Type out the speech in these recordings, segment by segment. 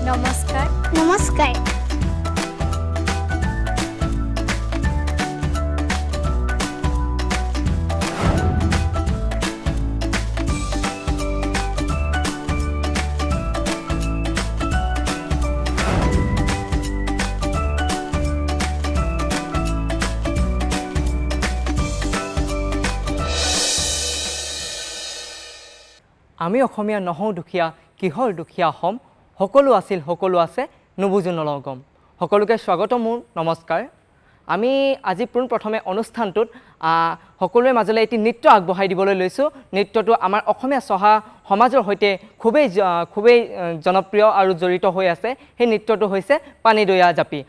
নমস্কাৰ নমস্কাৰ আমি অসমীয়া নহওঁ দুখীয়া কিহৰ দুখীয়া হম সকলো আছিল সকলো আছে নুবুজো নলগম সকলোকে স্বাগত মোৰ নমস্কাৰ আমি আজি পোনপ্ৰথমে অনুষ্ঠানটোত সকলোৰে মাজলৈ এটি নৃত্য আগবঢ়াই দিবলৈ লৈছোঁ নৃত্যটো আমাৰ অসমীয়া সহা সমাজৰ সৈতে খুবেই জনপ্ৰিয় আৰু জড়িত হৈ আছে সেই নৃত্যটো হৈছে পানীদৈয়া জাপি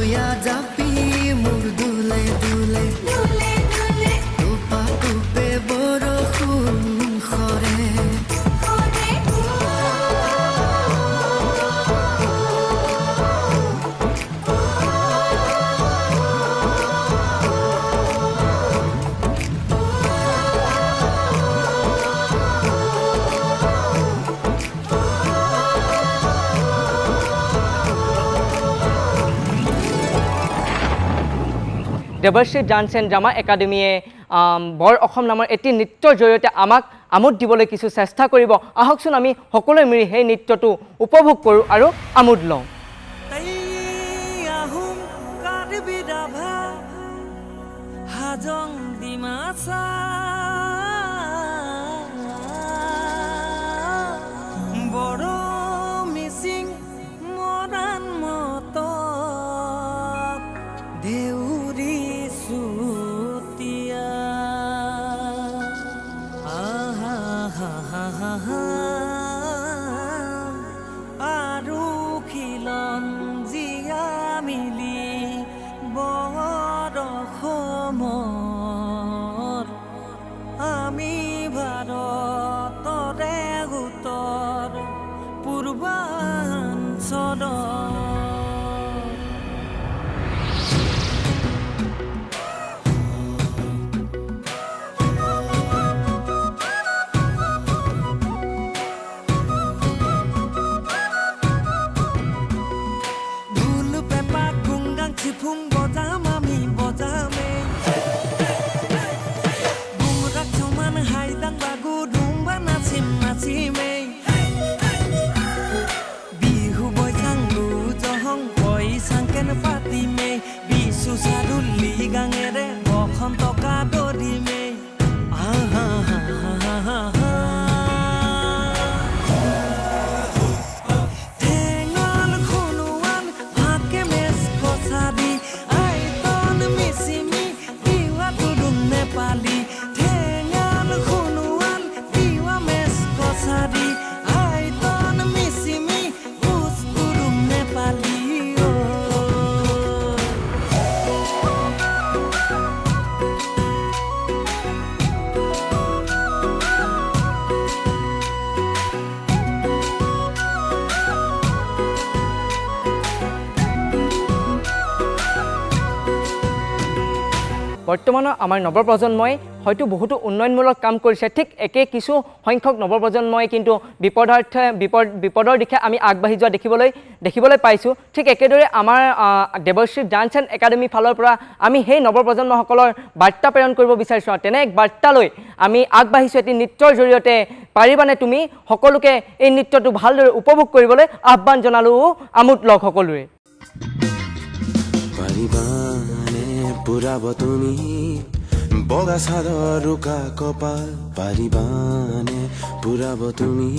ভয়া জাপি মোৰ দুলে দুলে দুলে দুলে টোপা টোপে বৰষুণ খৰে দেৱশ্ৰী ডান্স এণ্ড ড্ৰামা একাডেমীয়ে বৰ অসম নামৰ এটি নৃত্যৰ জৰিয়তে আমাক আমোদ দিবলৈ কিছু চেষ্টা কৰিব আহকচোন আমি সকলোৱে মিলি সেই নৃত্যটো উপভোগ কৰোঁ আৰু আমোদ লওঁ বৰ্তমানৰ আমাৰ নৱপ্ৰজন্মই হয়তো বহুতো উন্নয়নমূলক কাম কৰিছে ঠিক একে কিছু সংখ্যক নৱপ্ৰজন্মই কিন্তু বিপদৰ দিশে আমি আগবাঢ়ি যোৱা দেখিবলৈ পাইছোঁ ঠিক একেদৰে আমাৰ দেৱশ্ৰী ডান্স এণ্ড একাডেমী ফালৰ পৰা আমি সেই নৱপ্ৰজন্মসকলৰ বাৰ্তা প্ৰেৰণ কৰিব বিচাৰিছোঁ তেনে এক বাৰ্তা লৈ আমি আগবাঢ়িছোঁ এটি নৃত্যৰ জৰিয়তে পাৰিবানে তুমি সকলোকে এই নৃত্যটো ভালদৰে উপভোগ কৰিবলৈ আহ্বান জনালোঁ আমোদ লগ সকলোৰে পুৰাব তুমি বগা চাদৰ ৰুকা কপাল পাৰিবানে পুৰাব তুমি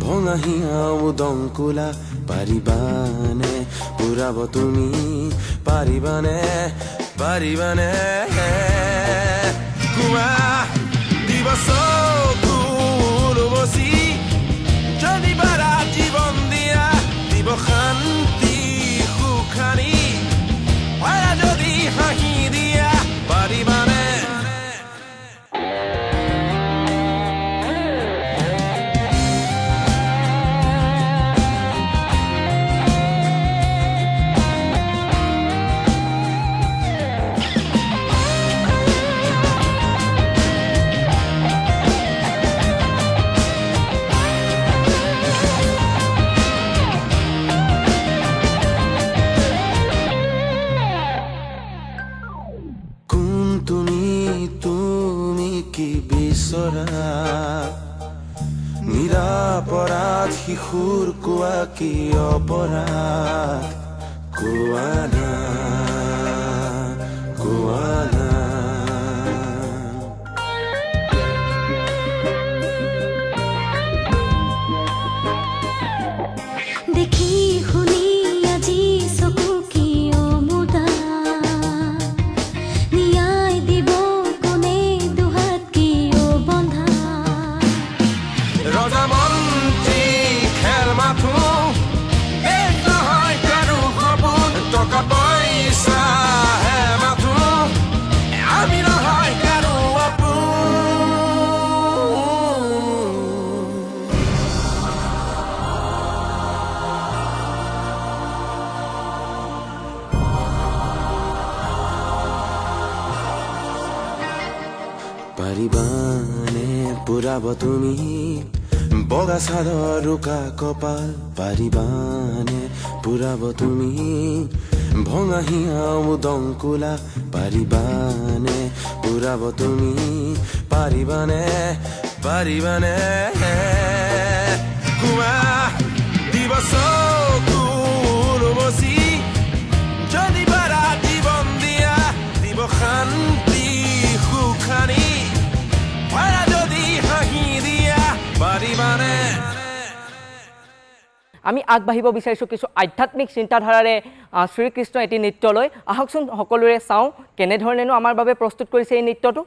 ভঙা হিয়া উদং কোলা পাৰিবানে পুৰাব তুমি পাৰিবানে পাৰিবানে কুমা দিবস কুলবসি যদি বাৰা জীৱন দিয়া দিব শান্তি সুখানি যদি হাঁহি দিয়া পাৰিবানে নিৰাপৰাধ শিশুৰ কোৱা কি অপৰাধ কোৱানা কোৱানা দেখি শুনি আজি চকু কিয় মুদা ন্যায় দিব কোনে দুহাত কিয় বন্ধা ৰজামন্ত্ৰী খেল মাথো নহয় কাৰো সপোন টকা পাৰিবানে পুৰাব তুমি বগা চাদৰ ৰুকা কপাল পাৰিবানে পুৰাব তুমি ভঙা হিয়া উদংকুলা পাৰিবানে পুৰাব তুমি পাৰিবানে পাৰিবানে কুৱা দিবস কুৰুমচি যদি বাৰা জীৱন দিয়া দিব শান্তি সুখানি পাৰা যদি হাঁহি দিয়া পাৰিবানে আমি আগবাঢ়িব বিচাৰিছোঁ কিছু আধ্যাত্মিক চিন্তাধাৰাৰে শ্ৰীকৃষ্ণ এটি নৃত্যলৈ আহকচোন সকলোৰে চাওঁ কেনেধৰণেনো আমাৰ বাবে প্ৰস্তুত কৰিছে এই নৃত্যটো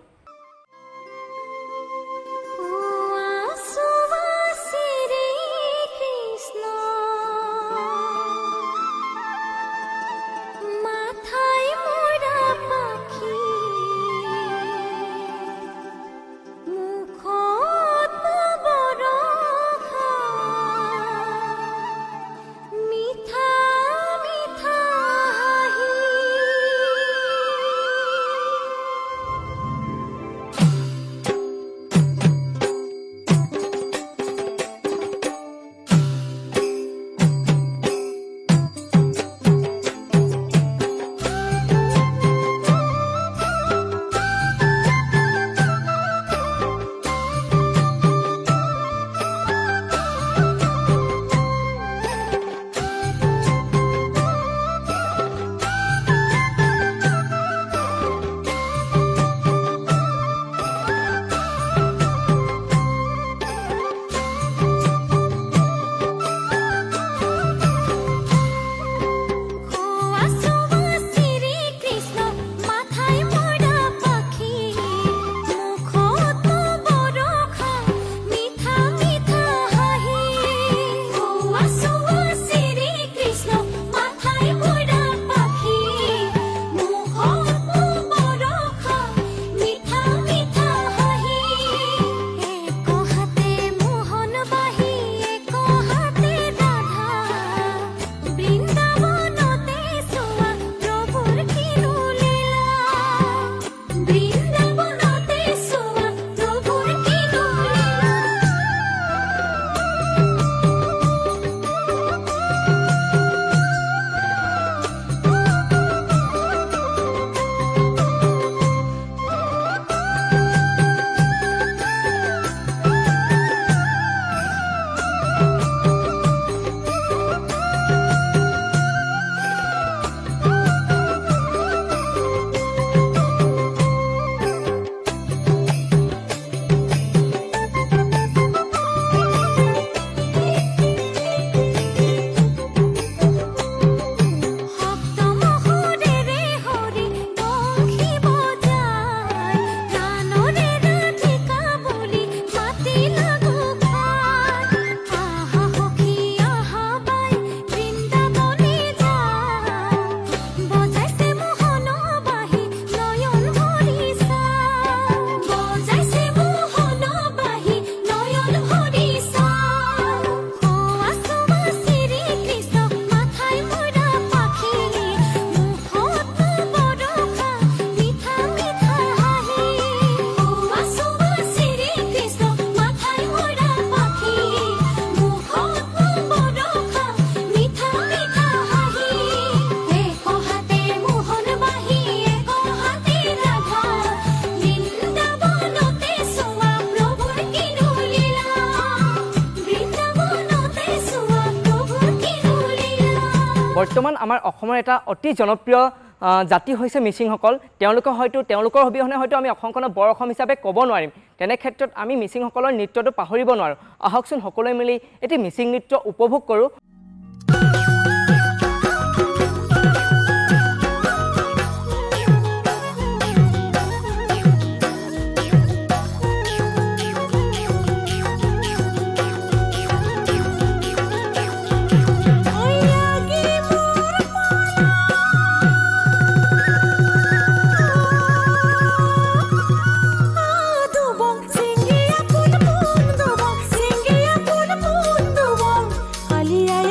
বৰ্তমান আমাৰ অসমৰ এটা অতি জনপ্ৰিয় জাতি হৈছে মিচিংসকল তেওঁলোকে হয়তো তেওঁলোকৰ অবিহনে হয়তো আমি অসমখনৰ বৰ অসম হিচাপে ক'ব নোৱাৰিম তেনে ক্ষেত্ৰত আমি মিচিংসকলৰ নৃত্যটো পাহৰিব নোৱাৰোঁ আহকচোন সকলোৱে মিলি এটি মিচিং নৃত্য উপভোগ কৰোঁ Ali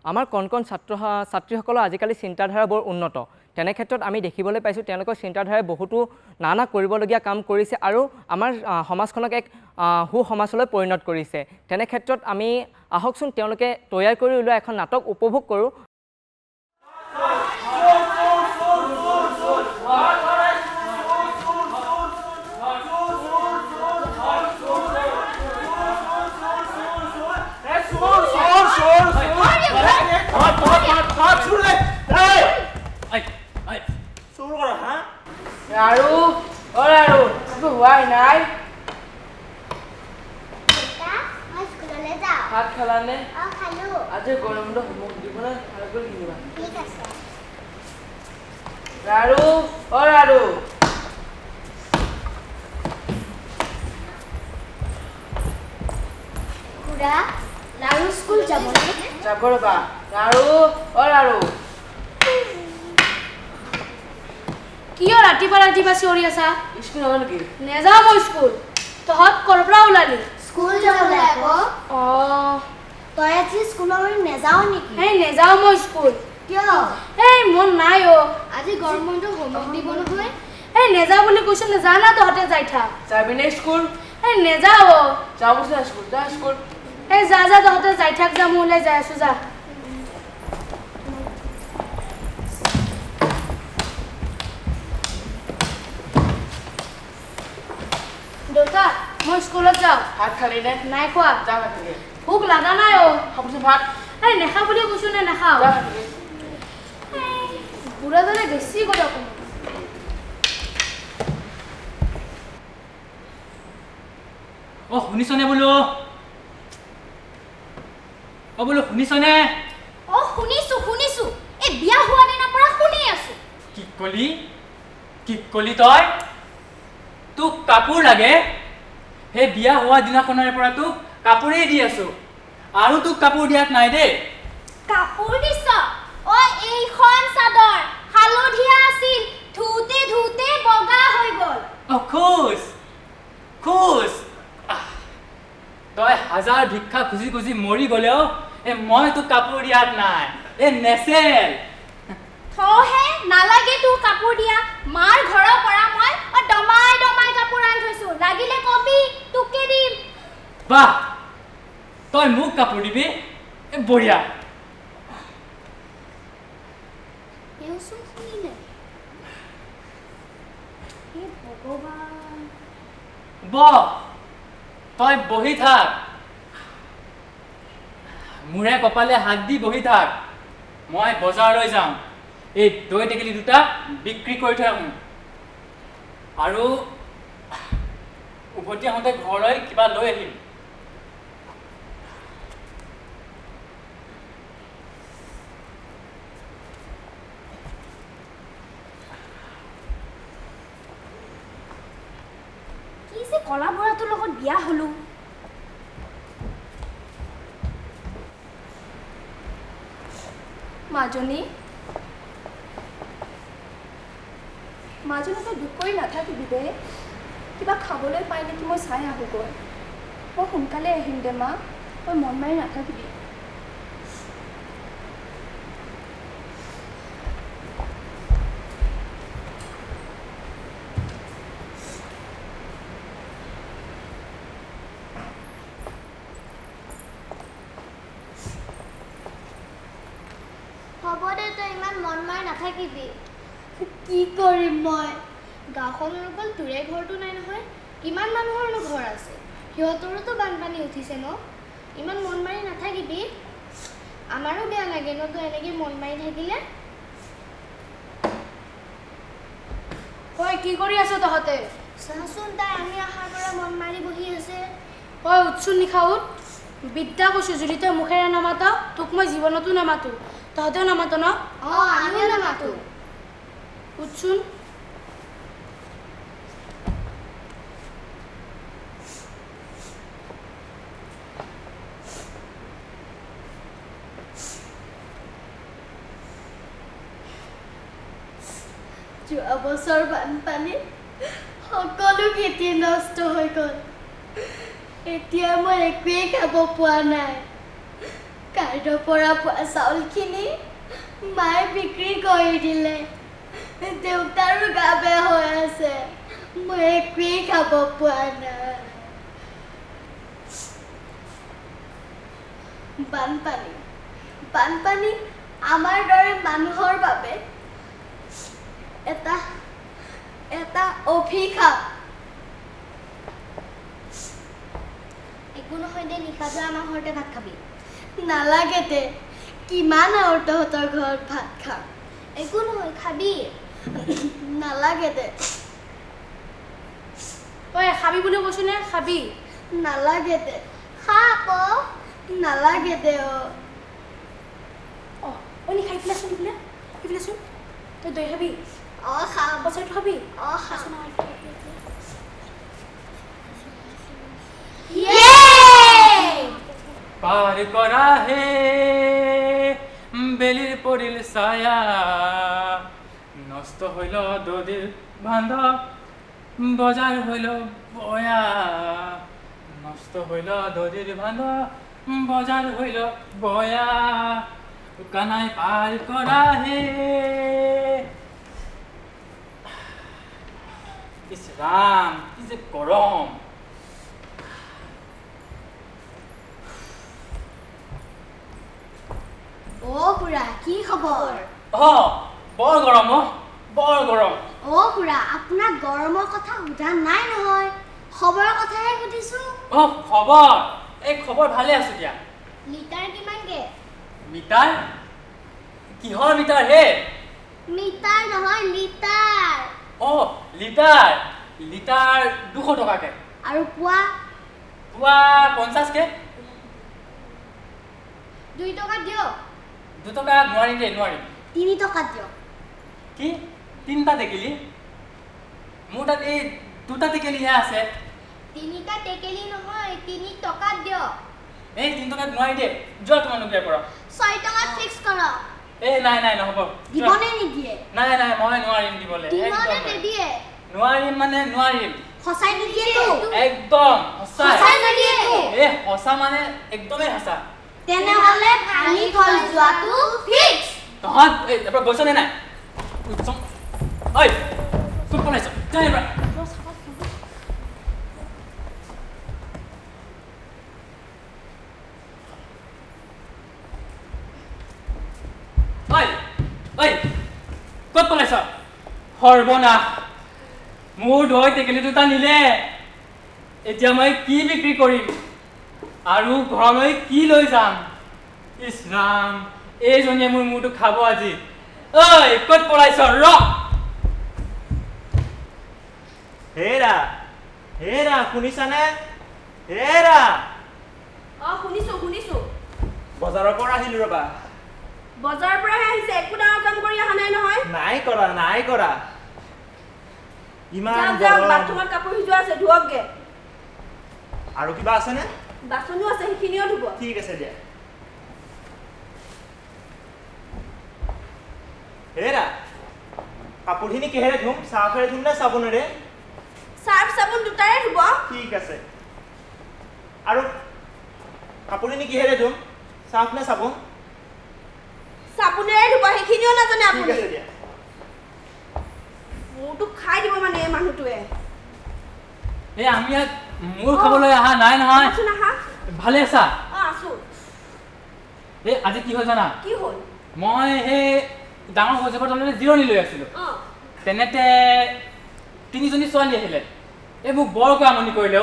আমাৰ কণ কণ ছাত্ৰীসকলৰ আজিকালি চিন্তাধাৰা বৰ উন্নত তেনে ক্ষেত্ৰত আমি দেখিবলৈ পাইছোঁ তেওঁলোকৰ চিন্তাধাৰাই বহুতো নানা কৰিবলগীয়া কাম কৰিছে আৰু আমাৰ সমাজখনক এক সুসমাজলৈ পৰিণত কৰিছে তেনে ক্ষেত্ৰত আমি আহকচোন তেওঁলোকে তৈয়াৰ কৰি উলিওৱা এখন নাটক উপভোগ কৰোঁ ভাত খালানে আজি গৰমটো মোক দিব না ভাল কৰি কিনিবা ঠিক আছে ৰাৰু ৰাৰু খুৰা লাৰু স্কুল যাবনে যাব ৰবা ৰাৰু ৰাৰু কিয় ৰাতিপুৱা চিঞৰি আছা স্কুল যাব নেকি নেযাওঁ মই স্কুল তহঁত ক'ৰ পৰা ওলালি স্কুল যাবলৈ আকৌ অঁ তই আজি স্কুললৈ নেযাওঁ নেকি এই নেযাওঁ মই স্কুল কিয় এই মন নাই আজি গৰম বন্ধ হোমৱৰ্ক দিব নহয় এই নেযাওঁ বুলি কৈছোঁ নেজানা তহঁতে যাই থাক যাবিনে স্কুল এই নেযাওঁ যাব স্কুল যা স্কুল এই যা তহঁতে যাই থাক যা মই ওলাই যাই আছোঁ যা দেউতা মই স্কুলত যাওঁ ভাত খালি নে নাই খোৱা যা ভাত খালি ভোক লগা নাই খাবচোন ভাত এই নেখা বুলি কৈছোঁ নে নাখাওঁ যা খালি বুঢ়াজনে বেছি কথা কম শুনিছনে বোলো বোলো শুনিছনে শুনিছো এই বিয়া হোৱা দিনৰ পৰা শুনি আছো কি কলি তই তোক কাপোৰ লাগে সেই বিয়া হোৱা দিনাখনৰ পৰা তোক কাপোৰেই দি আছো আৰু তোক কাপোৰ দিয়াত নাই দেই কাপোৰ দিছ এইখন চাদৰ হালধীয়া আছিল ধুতে বগা হৈ গ'ল খুচ তই হাজাৰ ভিক্ষা খুজি মৰি গ'লেও মই তোক কাপোৰ দিয়াত নাই নেচেল থহে নালাগে তোৰ কাপোৰ দিয়া মাৰ ঘৰৰ পৰা মই দমাই কাপোৰ আনি থৈছো লাগিলে কবি তোকে দিম বাহ তই মোক কাপোৰ দিবি বঢ়িয়া এওচোন শুনিলে ভগৱান তই বহি থাক মূৰে কপালে হাত দি বহি থাক মই বজাৰলৈ যাওঁ এই দৈ টেকেলি দুটা বিক্ৰী কৰি থৈ আহোঁ আৰু উভতি আহোঁতে ঘৰলৈ কিবা লৈ আহিম কি যে কলা বৰাটোৰ লগত বিয়া হলো মাজনীকে দুখ কৰি নাথাকিবি দে কিবা খাবলৈ পাই নেকি মই চাই আহোঁগৈ মই সোনকালে আহিম দে মা তই মন মাৰি নাথাকিবি হ'ব দে তই ইমান মন মাৰি নাথাকিবি কি কৰিম মই গাঁওখনৰ অকল তোৰে ঘৰটো নাই নহয় কিমান মানুহৰনো ঘৰ আছে সিহঁতৰোতো বানপানী উঠিছে ন ইমান মন মাৰি নাথাকিবি আমাৰো বেয়া লাগে ন তই এনেকৈ মন মাৰি থাকিলে কি কৰি আছ তহঁতে চাচোন তাই আমি অহাৰ পৰা মন মাৰি বহি আছে উৎসুন নিশাউত বিদ্যা কৈছোঁ যদি তই মুখেৰে নামাত তোক মই জীৱনতো নামাতো তহঁতেও নামাত ন আমিও নামাতো উৎসুন যোৱা বছৰ বানপানীত সকলো খেতি নষ্ট হৈ গ'ল এতিয়া মই একোৱেই খাব পোৱা নাই কাইডৰ পৰা পোৱা চাউলখিনি মায়ে বিক্ৰী কৰি দিলে দেউতাৰো গা বেয়া হৈ আছে মই একোৱেই খাব পোৱা নাই বানপানী আমাৰ দৰে মানুহৰ বাবে এটা অভিশাপ একো নহয় দে নিশাটো আমাৰ ঘৰতে ভাত খাবি নালাগে দে কিমান আৰু তহঁতৰ ঘৰত ভাত খাম একো নহয় খাবি নালাগে দে তই খাবি বুলি কৈছো নে খাবি নালাগে দে খা আকৌ নালাগে দে খাই পেলাচোন সেইফালেচোন তই দৈ খাবি খাম পইচাটো খাবি খাম পাৰ কৰা হে বেলিৰ পৰিল ছায়া নষ্ট হইল দদিৰ বান্ধৱ বজাৰ হইল বয়া নষ্ট হইল দদিৰ বান্ধৱ বজাৰ হইল বয়া কানাই পাৰ কৰা হে ইছ ৰাম কি যে গৰম খুৰা কি খবৰ বৰ গৰম বৰ গৰম খুৰা আপোনাক গৰমৰ কথা সোধা নাই নহয় খবৰৰ কথাহে সুধিছো খবৰ এই খবৰ ভালে আছো দিয়া লিটাৰ কিমানকে মিটাৰ কিহৰ মিটাৰ হে মিটাৰ নহয় লিটাৰ লিটাৰ লিটাৰ 200 টকাকে আৰু পোৱা 50 কে 2 টকা দিয়ক 2 টকা নোৱাৰিম 3 টকা দিয়ক কি 3টা টেকেলি মোৰ তাত এই 2টা টেকেলিহে আছে 3টা টেকেলি নহয় 3 টকা দিয়ক এই 3 টকাত নোৱাৰি দে যোৱা তোমালোক ইয়াৰ পৰা 6 টকা ফিক্স কৰক নাই নহ'ব দিবনে নিদিয়ে নাই মই নোৱাৰিম দিবলৈ দিবনে নিদিয়ে নোৱাৰিম মানে নোৱাৰিম সঁচাই নিদিয়েতো একদম সঁচাই নিদিয়েতো সঁচা মানে একদমই সঁচা তেনেহ'লে ভাঙি থৈ যোৱাটো ফিক্স তহঁত এবাৰ গৈছনে নাই ঐ কোন পলাইছ যাই এবাৰ ক'ত পলাইছ সৰ্বনাশ মোৰ দৈ টেকেলি 2টা নিলে এতিয়া মই কি বিক্ৰী কৰিম আৰু ঘৰলৈ কি লৈ যাম ইছ ৰাম এইজনীয়ে মোৰ মূৰটো খাব আজি ক'ত পলাইছ হেৰা শুনিছানে হেৰা শুনিছো বজাৰৰ পৰা আহিলো ৰবা বজাৰৰ পৰাহে আহিছে একো ডাঙৰ কাম কৰি অহা নাই নহয় নাই কৰা ইমান গৰম বাথৰুমত কাপোৰ সিজোৱা আছে ধুৱকগে আৰু কিবা আছে নে বাচনো আছে সেইখিনিও ধুব ঠিক আছে দিয়া হেৰা কাপোৰখিনি কিহেৰে ধুম চাৰ্ফেৰে ধুম নে চাবোনেৰে চাৰ্ফ চাবোন দুটাৰে ধুব ঠিক আছে আৰু কাপোৰখিনি কিহেৰে ধুম চাৰ্ফ নে চাবোন চাবোনেৰে ধুব সেইখিনিও নাজানে ঠিক আপুনি আছে দিয়া মোৰটো খাই দিব মানে এই মানুহটোৱে আমি ইয়াত মোৰ খাবলৈ অহা নাই নহয় আছো না ভালে আছা আছো আজি কি হ'ল জানা কি হ'ল মই সেই ডাঙৰ গছজোপাৰ তলতে জিৰণি লৈ আছিলোঁ তেনেতে 3জনী ছোৱালী আহিলে এই মোক বৰকৈ আমনি কৰিলে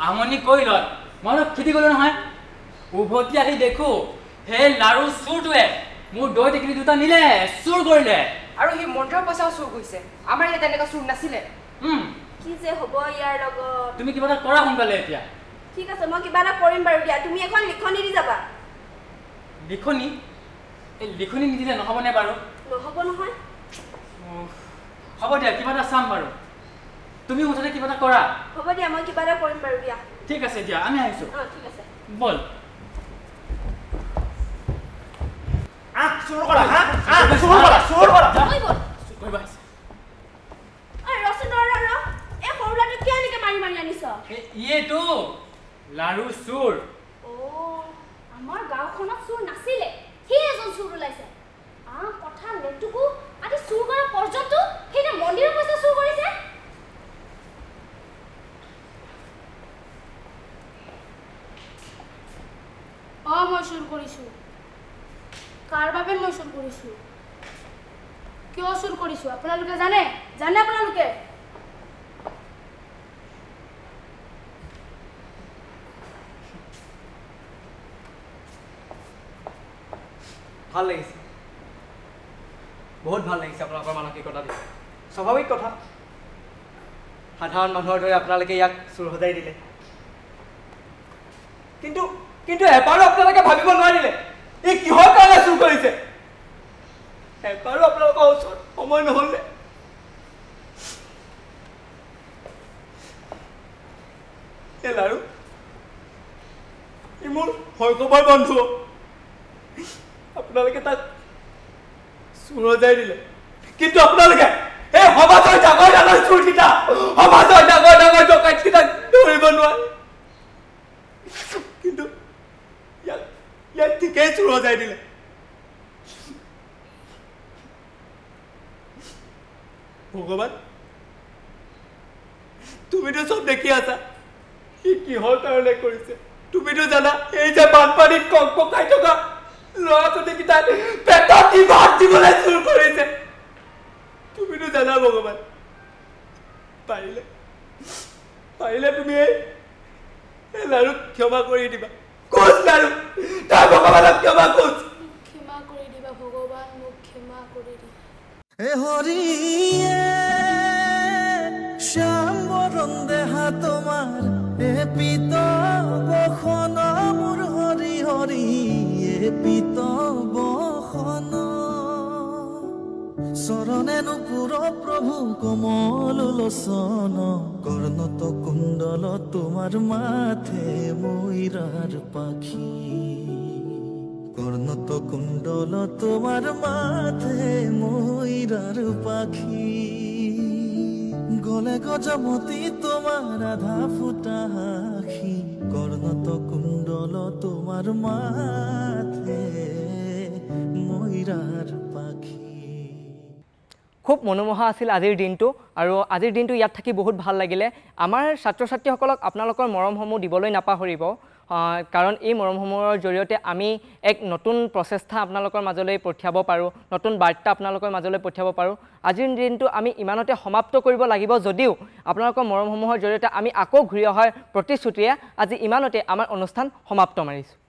আমনি কৰি লয় মই অলপ খেতি কৰিলোঁ নহয় উভতি আহি দেখো সেই লাৰু চোৰটোৱে মোৰ দৈ টেকেলি 2টা নিলে চুৰ কৰিলে আৰু সি মন্ত্ৰৰ পইচাও চুৰ কৰিছে আমাৰ ইয়াত তেনেকুৱা চুৰ নাছিলে কি যে হ'ব ইয়াৰ লগত তুমি কিবা এটা কৰা সোনকালে এতিয়া ঠিক আছে মই কিবা এটা কৰিম বাৰু দিয়া তুমি এখন লিখনি দি যাবা লিখনি এই লিখনি নিদিলে নহ'বনে বাৰু নহ'ব নহয় হ'ব দিয়া কিবা এটা চাম বাৰু তুমি মুঠতে কিবা এটা কৰা হ'ব দিয়া মই কিবা এটা কৰিম বাৰু দিয়া ঠিক আছে দিয়া আমি আহিছোঁ ঠিক আছে বল চুৰ কৰা চুৰ কৰা কৰিব আহিছে এই সৰু ল'ৰাটো কিয় এনেকৈ মাৰি আনিছ ইয়েতো লাৰু চুৰ আমাৰ গাঁওখনত চুৰ নাছিলে সি এজন চুৰ ওলাইছে কথা লেটুকু আজি চুৰ কৰা পৰ্যন্ত সেইটা মন্দিৰৰ পইচা চুৰ কৰিছে মই চুৰ কৰিছো কাৰ বাবে মই চুৰ কৰিছো কিয় চুৰ কৰিছো আপোনালোকে জানে আপোনালোকে ভাল লাগিছে বহুত ভাল লাগিছে আপোনালোকৰ মানসিকতা দেখি স্বাভাৱিক কথা সাধাৰণ মানুহৰ দৰে আপোনালোকে ইয়াক চুৰ সজাই দিলে কিন্তু এবাৰো আপোনালোকে ভাবিব নোৱাৰিলে এই কিহৰ কাৰণে চুৰ কৰিছে এবাৰো আপোনালোকৰ ওচৰত সময় নহ'লে এই লাৰু ই মোৰ শৈশৱৰ বন্ধু আপোনালোকে তাক চুৰ সজাই দিলে কিন্তু আপোনালোকে এই সমাজৰ ডাঙৰ চুৰকেইটা সমাজৰ ডাঙৰ ডকাইতকেইটাক ধৰিব নোৱাৰে কিন্তু ইয়াক ঠিকেই চুৰ সজাই দিলে ভগৱান তুমিতো চব দেখি আছা সি কিহৰ কাৰণে কৰিছে তুমিতো জানা এই যে বানপানীত ককপকাই থকা ল'ৰা ছোৱালীকেইটাই পেটত কি ভাত দিবলৈ চুৰ কৰিছে তুমিতো জানা ভগৱান পাৰিলে তুমি এই লাৰুক ক্ষমা কৰি দিবা কোচ লাৰু তই ভগৱানক ক্ষমা কৰি দিবা ভগৱান মোক ক্ষমা কৰি দিবা হরিয়ে শ্যাম বরণ দেহা তোমার এ পিত বখন মোর হরি হরি এ পিত বখন চরণে নুপুর প্রভু কমল লোচন কর্ণত কুণ্ডল তোমার মাথে ময়ূরার পাখি কর্ণত কুণ্ডল তোমার মাথে ময়ূরার পাখি গলে গজমতি তোমার আধা ফুটা হাখি কর্ণত কুণ্ডল তোমার মাথে ময়ূরার পাখি খুব মনোমোহা আছিল আজিৰ দিনটো আৰু আজিৰ দিনটো ইয়াত থাকি বহুত ভাল লাগিলে আমাৰ ছাত্ৰ ছাত্ৰীসকলক আপোনালোকৰ মৰমসমূহ দিবলৈ নাপাহৰিব কাৰণ এই মৰমসমূহৰ জৰিয়তে আমি এক নতুন প্ৰচেষ্টা আপোনালোকৰ মাজলৈ পঠিয়াব পাৰোঁ নতুন বাৰ্তা আপোনালোকৰ মাজলৈ পঠিয়াব পাৰোঁ আজিৰ দিনটো আমি ইমানতে সমাপ্ত কৰিব লাগিব যদিও আপোনালোকৰ মৰমসমূহৰ জৰিয়তে আমি আকৌ ঘূৰি অহাৰ প্ৰতিশ্ৰুতিৰে আজি ইমানতে আমাৰ অনুষ্ঠান সমাপ্ত মাৰিছোঁ